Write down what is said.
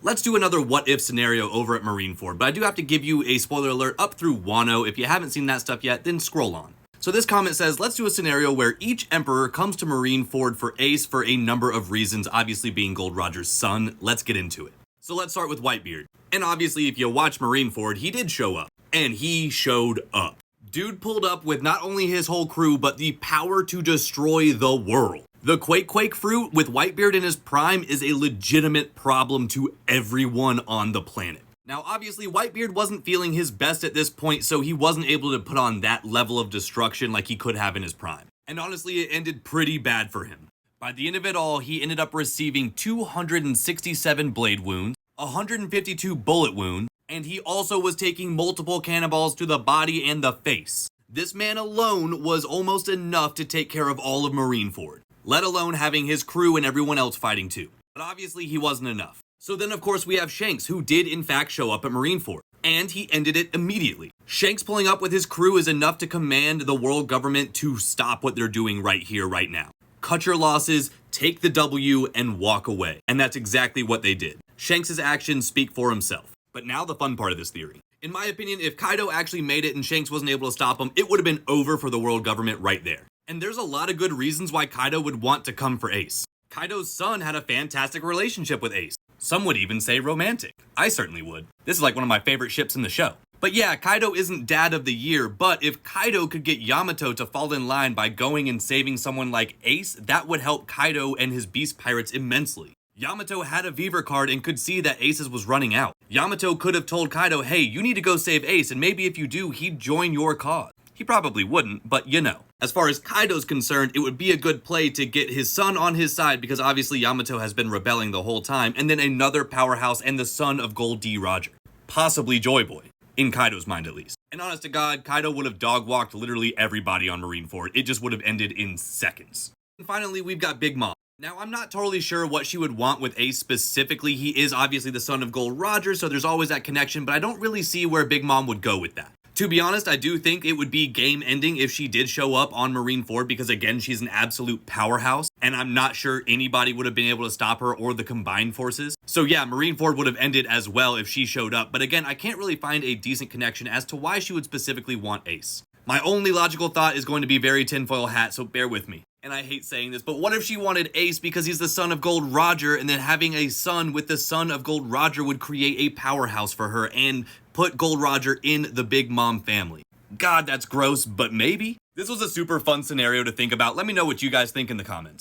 let's do another what-if scenario over at Marineford, but I do have to give you a spoiler alert up through Wano. If you haven't seen that stuff yet, then scroll on. So this comment says, let's do a scenario where each emperor comes to Marineford for Ace for a number of reasons, obviously being Gold Roger's son. Let's get into it. So let's start with Whitebeard. And obviously, if you watch Marineford, he did show up. And he showed up. Dude pulled up with not only his whole crew, but the power to destroy the world. The Quake fruit with Whitebeard in his prime is a legitimate problem to everyone on the planet. Now, obviously, Whitebeard wasn't feeling his best at this point, so he wasn't able to put on that level of destruction like he could have in his prime. And honestly, it ended pretty bad for him. By the end of it all, he ended up receiving 267 blade wounds, 152 bullet wounds, and he also was taking multiple cannonballs to the body and the face. This man alone was almost enough to take care of all of Marineford, let alone having his crew and everyone else fighting too. But obviously he wasn't enough. So then of course we have Shanks, who did in fact show up at Marineford, and he ended it immediately. Shanks pulling up with his crew is enough to command the world government to stop what they're doing right here, right now. Cut your losses, take the W, and walk away. And that's exactly what they did. Shanks' actions speak for himself. But now the fun part of this theory. In my opinion, if Kaido actually made it and Shanks wasn't able to stop him, it would have been over for the world government right there. And there's a lot of good reasons why Kaido would want to come for Ace. Kaido's son had a fantastic relationship with Ace. Some would even say romantic. I certainly would. This is like one of my favorite ships in the show. But yeah, Kaido isn't dad of the year, but if Kaido could get Yamato to fall in line by going and saving someone like Ace, that would help Kaido and his beast pirates immensely. Yamato had a Viver card and could see that Ace's was running out. Yamato could have told Kaido, hey, you need to go save Ace, and maybe if you do, he'd join your cause. He probably wouldn't, but you know. As far as Kaido's concerned, it would be a good play to get his son on his side because obviously Yamato has been rebelling the whole time, and then another powerhouse and the son of Gold D. Roger. Possibly Joy Boy. In Kaido's mind at least. And honest to God, Kaido would have dog-walked literally everybody on Marineford. It just would have ended in seconds. And finally, we've got Big Mom. Now, I'm not totally sure what she would want with Ace specifically. He is obviously the son of Gold Roger, so there's always that connection, but I don't really see where Big Mom would go with that. To be honest, I do think it would be game ending if she did show up on Marineford because again, she's an absolute powerhouse and I'm not sure anybody would have been able to stop her or the combined forces. So yeah, Marineford would have ended as well if she showed up, but again, I can't really find a decent connection as to why she would specifically want Ace. My only logical thought is going to be very tinfoil hat, so bear with me. And I hate saying this, but what if she wanted Ace because he's the son of Gold Roger, and then having a son with the son of Gold Roger would create a powerhouse for her and put Gold Roger in the Big Mom family? God, that's gross, but maybe? This was a super fun scenario to think about. Let me know what you guys think in the comments.